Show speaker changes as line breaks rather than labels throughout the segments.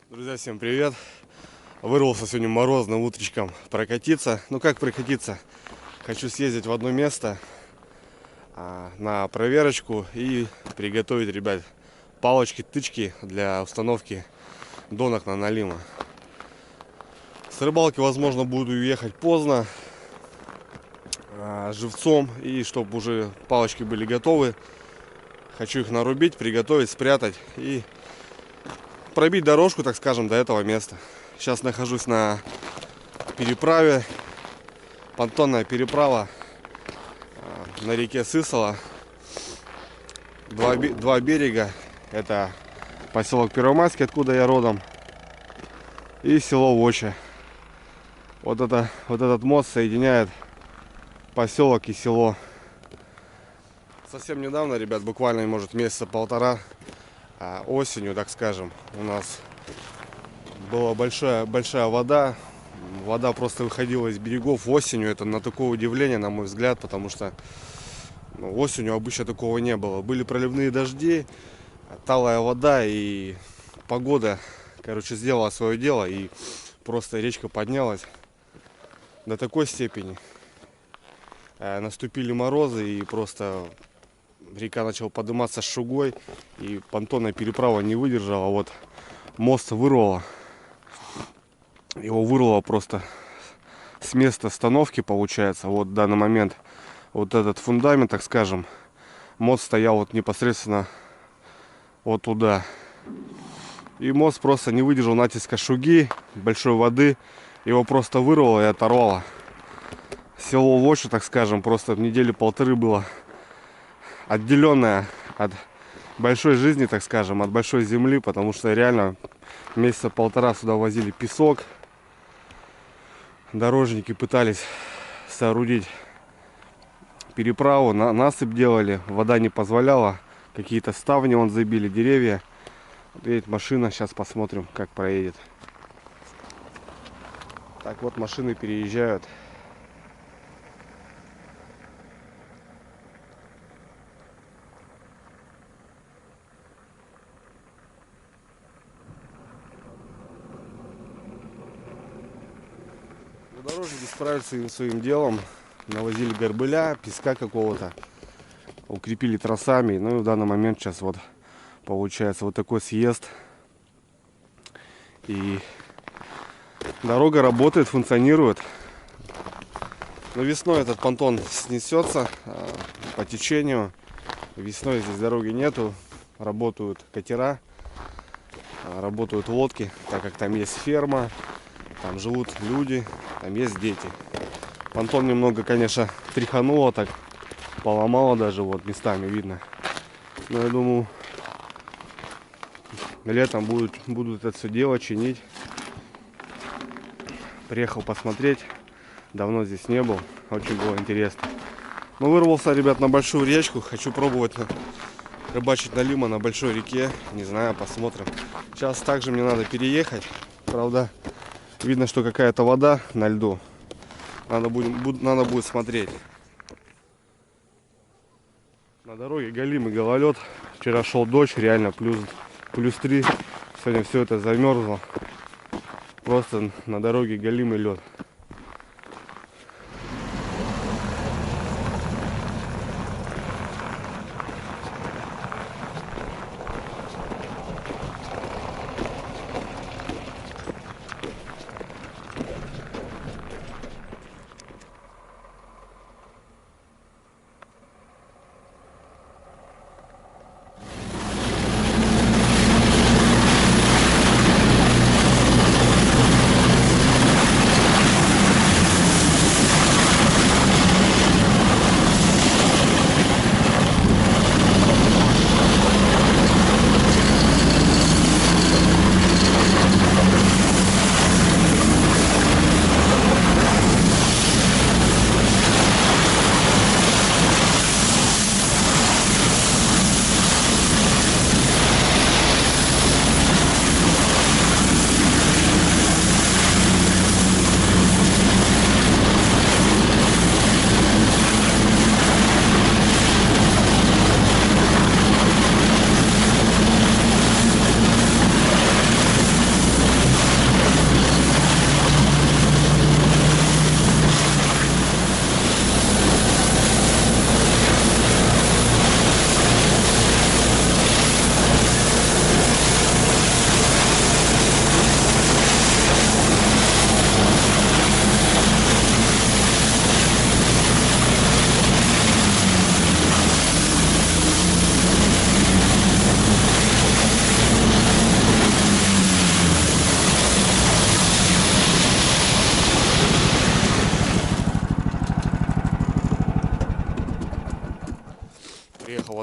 Друзья, всем привет! Вырвался сегодня морозным утречком прокатиться. Ну как прокатиться? Хочу съездить в одно место на проверочку и приготовить, ребят, палочки-тычки для установки донок на налима. С рыбалки, возможно, буду ехать поздно, живцом, и чтобы уже палочки были готовы. Хочу их нарубить, приготовить, спрятать и пробить дорожку, так скажем, до этого места. Сейчас нахожусь на переправе, понтонная переправа на реке Сысола. Два берега. Это поселок Первомайский, откуда я родом, и село Воча. Вот этот мост соединяет поселок и село. Совсем недавно, ребят, буквально, может, месяца полтора, осенью, так скажем, у нас была большая вода. Вода просто выходила из берегов осенью. Это на такое удивление, на мой взгляд, потому что осенью обычно такого не было. Были проливные дожди, талая вода, и погода, короче, сделала свое дело, и просто речка поднялась до такой степени. Наступили морозы, и просто река начала подниматься с шугой, и понтонная переправа не выдержала. Вот мост вырвало. Его вырвало просто с места остановки, получается. Вот в данный момент вот этот фундамент, так скажем, мост стоял вот непосредственно вот туда. И мост просто не выдержал натиска шуги, большой воды. Его просто вырвало и оторвало. Село Воча, так скажем, просто в недели полторы было отделенное от большой жизни, так скажем, от большой земли, потому что реально месяца полтора сюда возили песок. Дорожники пытались соорудить переправу, насыпь делали, вода не позволяла, какие-то ставни вон забили, деревья. Вот едет машина, сейчас посмотрим, как проедет. Так, вот машины переезжают. Дорожники справились своим делом, навозили горбыля, песка какого-то, укрепили тросами. Ну и в данный момент сейчас вот получается вот такой съезд. И дорога работает, функционирует. Но весной этот понтон снесется по течению. Весной здесь дороги нету, работают катера, работают лодки, так как там есть ферма. Там живут люди, там есть дети. Понтон немного, конечно, тряхануло, так поломало даже, вот местами видно. Но я думаю, летом будут это все дело чинить. Приехал посмотреть, давно здесь не был, очень было интересно. Ну, вырвался, ребят, на большую речку, хочу пробовать рыбачить налима на большой реке, не знаю, посмотрим. Сейчас также мне надо переехать, правда. Видно, что какая-то вода на льду. Надо будет смотреть. На дороге галимый гололед. Вчера шел дождь, реально плюс 3. Сегодня все это замерзло. Просто на дороге галимый лед.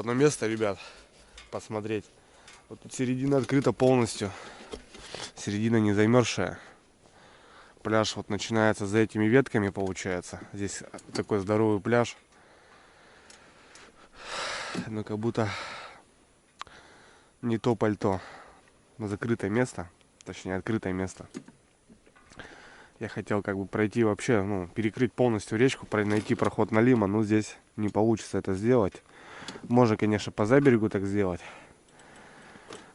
одно место, ребят, посмотреть. Вот тут середина открыта полностью. Середина не замерзшая. Пляж вот начинается за этими ветками, получается. Здесь такой здоровый пляж. Но как будто не то пальто. Закрытое место. Точнее, открытое место. Я хотел как бы пройти вообще, ну, перекрыть полностью речку, найти проход на Лима, но здесь не получится это сделать. Можно, конечно, по заберегу так сделать.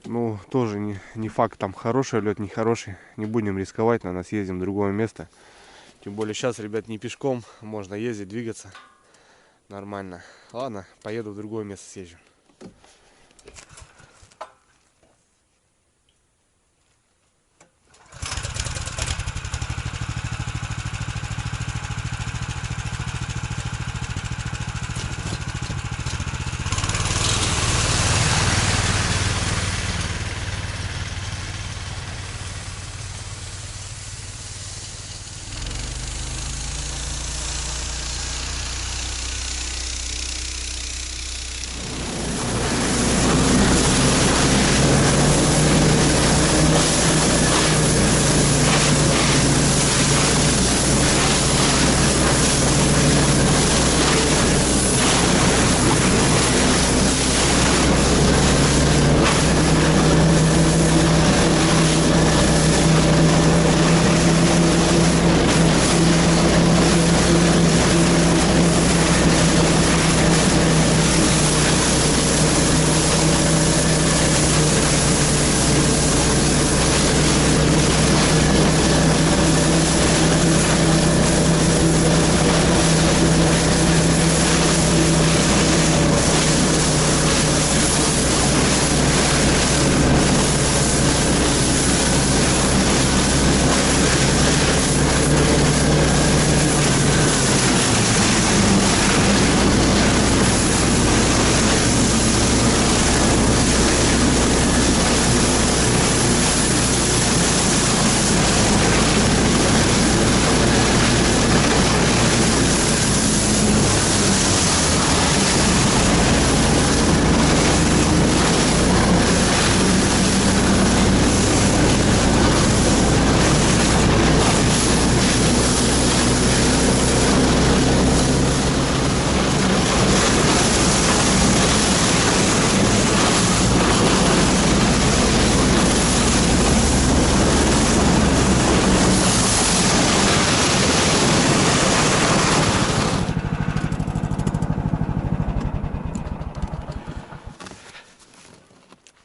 Ну, тоже не факт, там хороший лед, не хороший. Не будем рисковать, наверное, съездим в другое место. Тем более сейчас, ребят, не пешком, можно ездить, двигаться нормально. Ладно, поеду в другое место съезжу.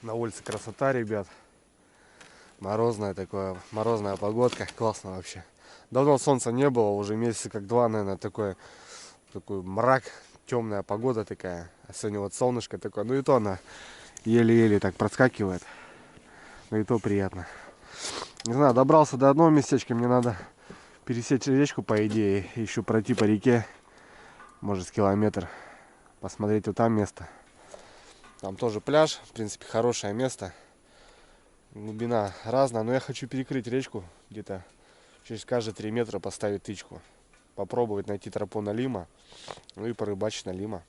На улице красота, ребят. Морозная погодка. Классно вообще. Давно солнца не было, уже месяца как два, наверное, такой мрак, темная погода такая. А сегодня вот солнышко такое. Ну и то она еле-еле так проскакивает. Ну и то приятно. Не знаю, добрался до одного местечка. Мне надо пересечь речку, по идее. Еще пройти по реке. Может, с километр. Посмотреть вот там место. Там тоже пляж, в принципе, хорошее место. Глубина разная, но я хочу перекрыть речку. Где-то через каждые 3 метра поставить тычку. Попробовать найти тропу на Лима. Ну и порыбачить на Лима.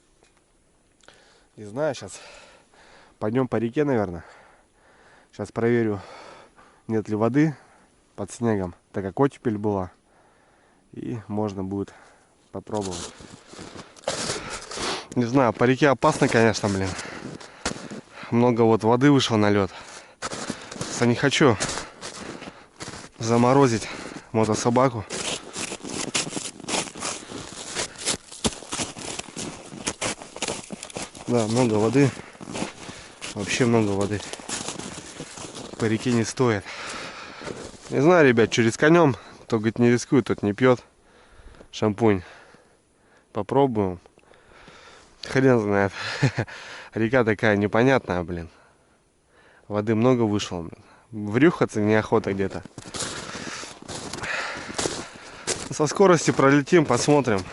Не знаю, сейчас пойдем по реке, наверное. Сейчас проверю, нет ли воды под снегом, так как оттепель была. И можно будет попробовать. Не знаю, по реке опасно, конечно, блин. Много вот воды вышло на лед. Я не хочу заморозить мотособаку. Да, много воды. Вообще много воды. По реке не стоит. Не знаю, ребят, что рисканем. Кто, говорит, не рискует, тот не пьет. Шампунь. Попробуем. Хрен знает. Река такая непонятная, блин. Воды много вышло, блин. Врюхаться неохота где-то. Со скорости пролетим, посмотрим.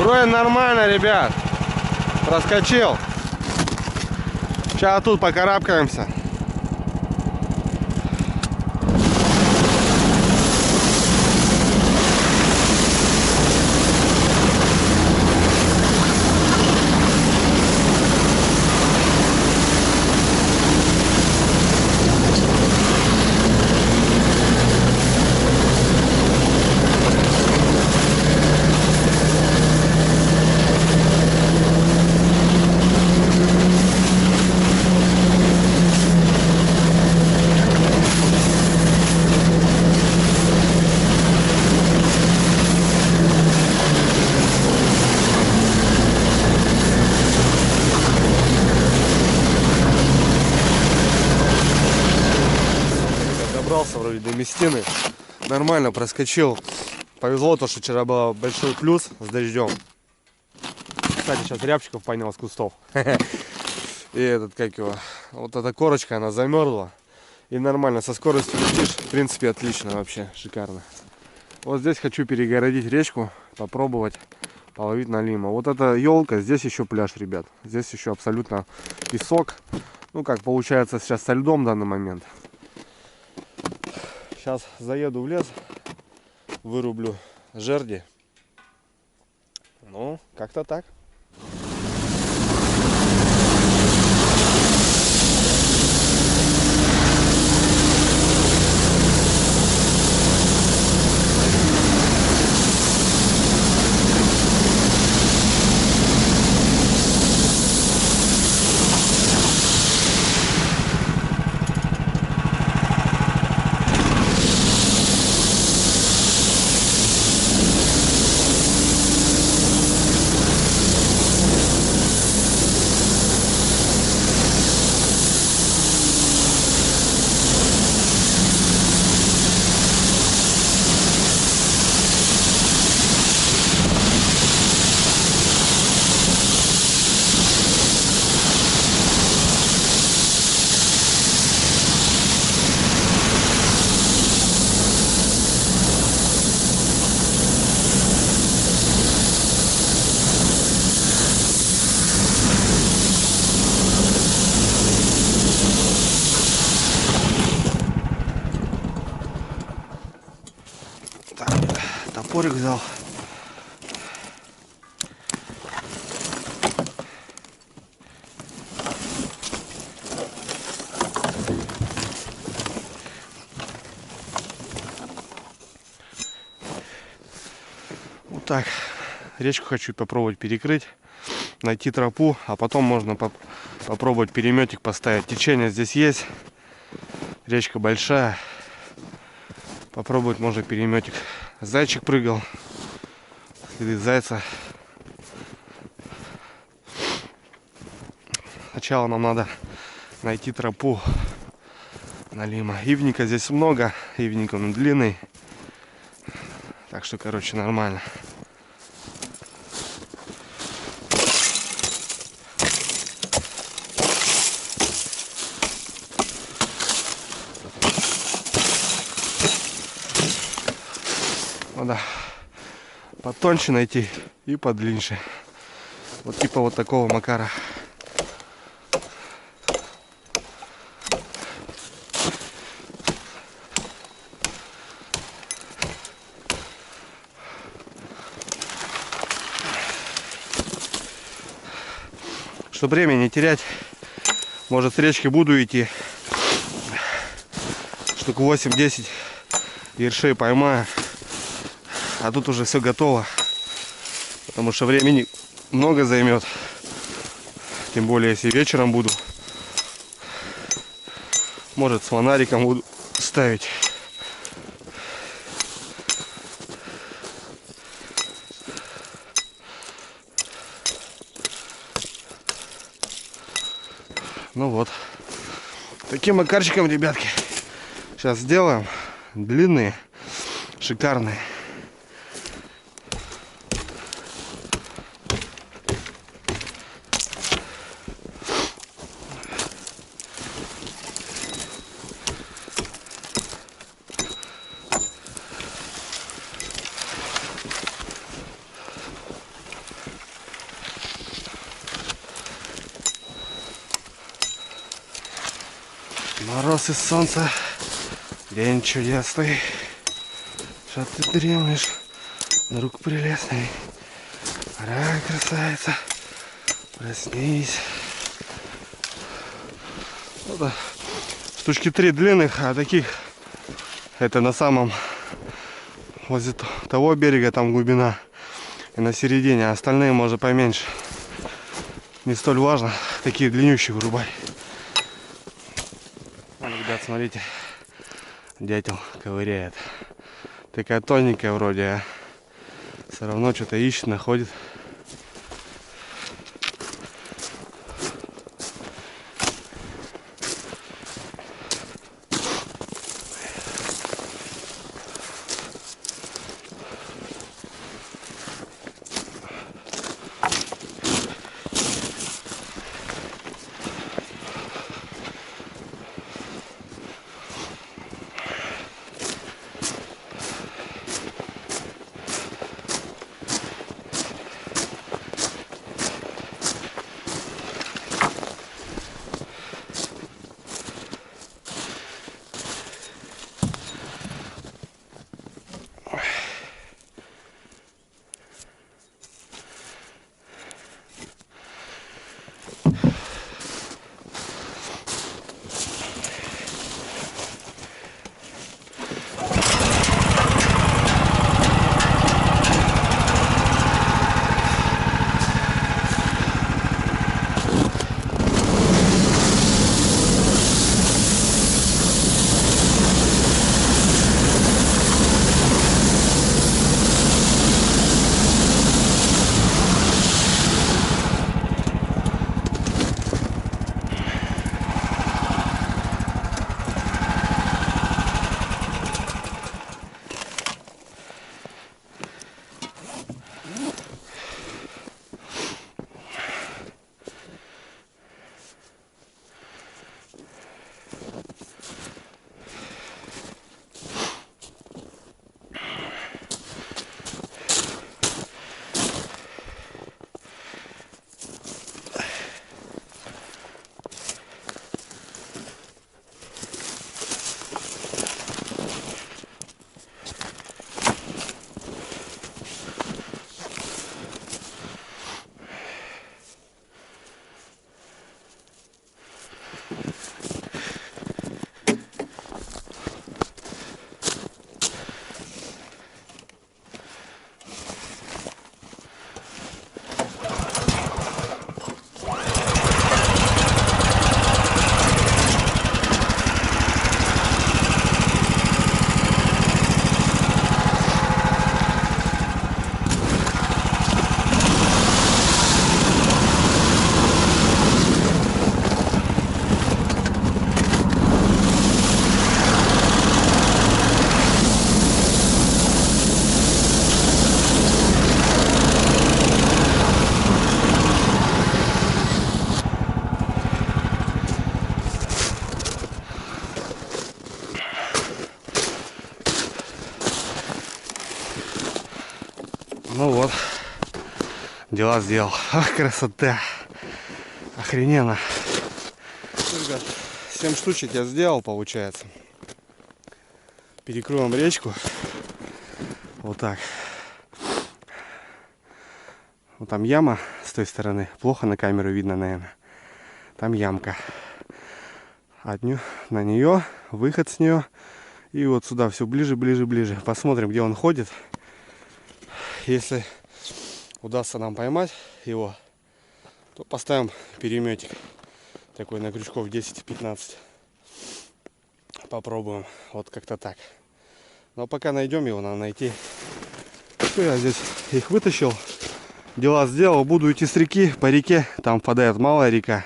Вроде нормально, ребят. Проскочил. Сейчас тут покарабкаемся. Добрался вроде до Местины. Нормально проскочил. Повезло то, что вчера был большой плюс с дождем. Кстати, сейчас рябчиков понял с кустов. И этот, как его, вот эта корочка, она замерзла. И нормально, со скоростью летишь. В принципе, отлично вообще, шикарно. Вот здесь хочу перегородить речку, попробовать половить налима. Вот эта елка, здесь еще пляж, ребят. Здесь еще абсолютно песок. Ну, как получается сейчас со льдом в данный момент. Сейчас заеду в лес, вырублю жерди. Ну, как-то так. Топорик взял. Вот так. Речку хочу попробовать перекрыть, найти тропу, а потом можно попробовать переметик поставить. Течение здесь есть. Речка большая. Попробовать можно переметик. Зайчик прыгал. Следы зайца. Сначала нам надо найти тропу налима. Ивника здесь много. Ивник он длинный. Так что, короче, нормально. Надо потоньше найти и подлиннее. Вот типа вот такого макара. Чтобы время не терять, может, с речки буду идти. Штук 8-10 ершей поймаю. А тут уже все готово. Потому что времени много займет. Тем более, если вечером буду. Может, с фонариком буду ставить. Ну вот. Таким макарчиком, ребятки. Сейчас сделаем. Длинные. Шикарные. Мороз и солнце. День чудесный. Что ты дремлешь, друг прелестный? Пора, красавица, проснись. Вот, штучки 3 длинных, а таких это на самом возле того берега там глубина и на середине, а остальные может поменьше. Не столь важно, такие длиннющие вырубай. Ребят, смотрите, дятел ковыряет. Такая тоненькая вроде, а все равно что-то ищет, находит. Ну вот, дела сделал. Ах, красота. Охрененно. Ребят, 7 штучек я сделал, получается. Перекроем речку. Вот так. Вот там яма с той стороны. Плохо на камеру видно, наверное. Там ямка. На нее, выход с нее. И вот сюда все ближе, ближе, ближе. Посмотрим, где он ходит. Если удастся нам поймать его, то поставим переметик. Такой на крючков 10-15. Попробуем. Вот как-то так. Но пока найдем его, надо найти. Все, я здесь их вытащил. Дела сделал. Буду идти с реки по реке. Там впадает малая река.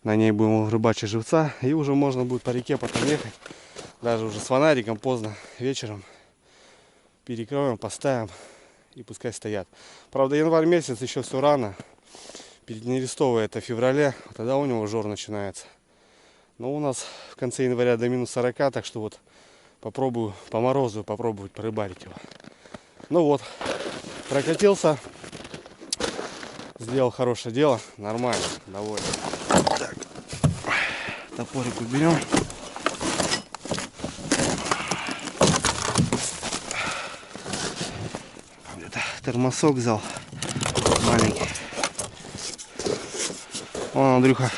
На ней будем рыбачить живца. И уже можно будет по реке потом ехать. Даже уже с фонариком поздно вечером. Перекроем, поставим. И пускай стоят. Правда, январь месяц, еще все рано. Нерестовое это в феврале. Тогда у него жор начинается. Но у нас в конце января до минус 40. Так что вот попробую по морозу попробовать порыбарить его. Ну вот. Прокатился. Сделал хорошее дело. Нормально. Довольно. Так. Топорик уберем. термосок взял. Маленький. Вон, Андрюха.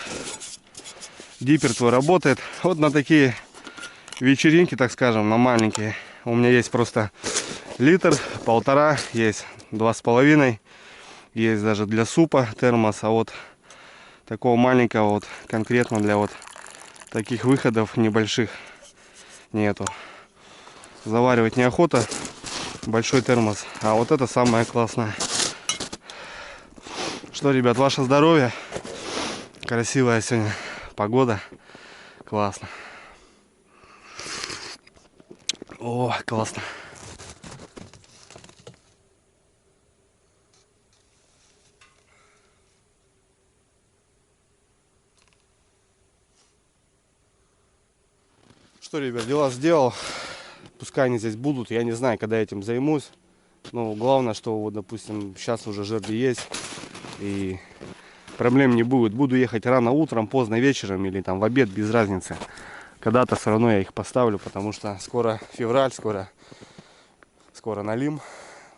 Диппер твой работает. Вот на такие вечеринки, так скажем, на маленькие. У меня есть просто литр, 1,5, есть 2,5. Есть даже для супа термос. А вот такого маленького вот конкретно для вот таких выходов небольших нету. Заваривать неохота. Большой термос. А вот это самое классное. Что, ребят, ваше здоровье. Красивая сегодня погода. Классно. О, классно. Что, ребят, дела сделал. Пускай они здесь будут. Я не знаю, когда я этим займусь. Но главное, что вот, допустим, сейчас уже жерди есть. И проблем не будет. Буду ехать рано утром, поздно вечером или там в обед, без разницы. Когда-то все равно я их поставлю, потому что скоро февраль, скоро налим.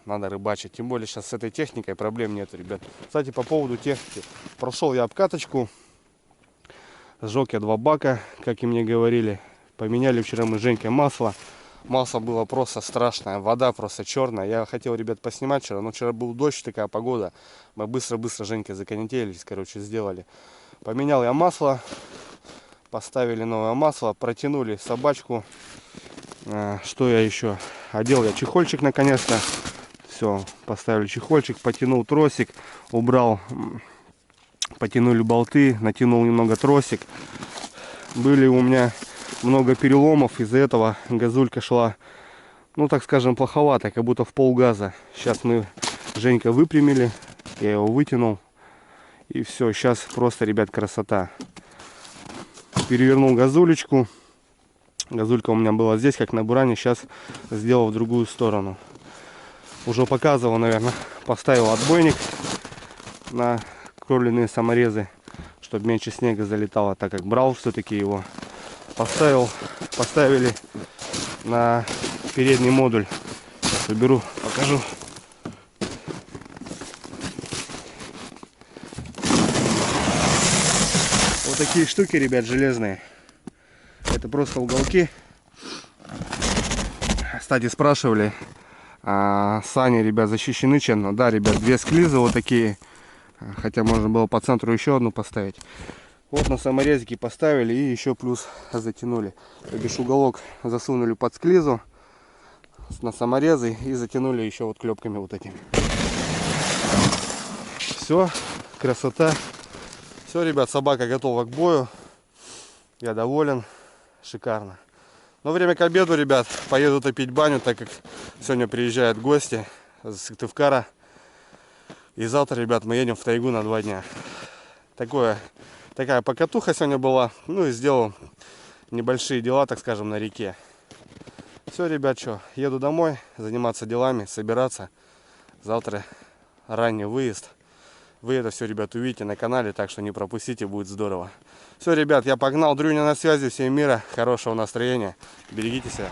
Надо рыбачить. Тем более сейчас с этой техникой проблем нет, ребят. Кстати, по поводу техники. Прошел я обкаточку. Сжег я 2 бака, как и мне говорили. Поменяли вчера мы с Женькой масло. Масло было просто страшное. Вода просто черная. Я хотел, ребят, поснимать вчера. Но вчера был дождь, такая погода. Мы быстро-быстро Женькой законетелились, короче, сделали. Поменял я масло. Поставили новое масло. Протянули собачку. Что я еще? Одел я чехольчик наконец-то. Все, поставили чехольчик. Потянул тросик. Убрал. Потянули болты. Натянул немного тросик. Были у меня много переломов, из-за этого газулька шла, ну так скажем, плоховато, как будто в полгаза. Сейчас мы Женька выпрямили, я его вытянул, и все, сейчас просто, ребят, красота. Перевернул газулечку, газулька у меня была здесь, как на буране, сейчас сделал в другую сторону. Уже показывал, наверное, поставил отбойник на кровляные саморезы, чтобы меньше снега залетало, так как брал все-таки его. Поставили на передний модуль. Сейчас уберу, покажу. Вот такие штуки, ребят, железные. Это просто уголки. Кстати, спрашивали, сани, ребят, защищены чем? Да, ребят, 2 склизы вот такие. Хотя можно было по центру еще одну поставить. Вот на саморезике поставили и еще плюс затянули. То бишь уголок засунули под склизу на саморезы и затянули еще вот клепками вот этими. Все, красота. Все, ребят, собака готова к бою. Я доволен. Шикарно. Но время к обеду, ребят, поеду топить баню, так как сегодня приезжают гости с Сыктывкара. И завтра, ребят, мы едем в тайгу на 2 дня. Такая покатуха сегодня была. Ну и сделал небольшие дела, так скажем, на реке. Все, ребят, что, еду домой, заниматься делами, собираться. Завтра ранний выезд. Вы это все, ребят, увидите на канале, так что не пропустите, будет здорово. Все, ребят, я погнал. Дрюня на связи. Всем мира, хорошего настроения. Берегите себя.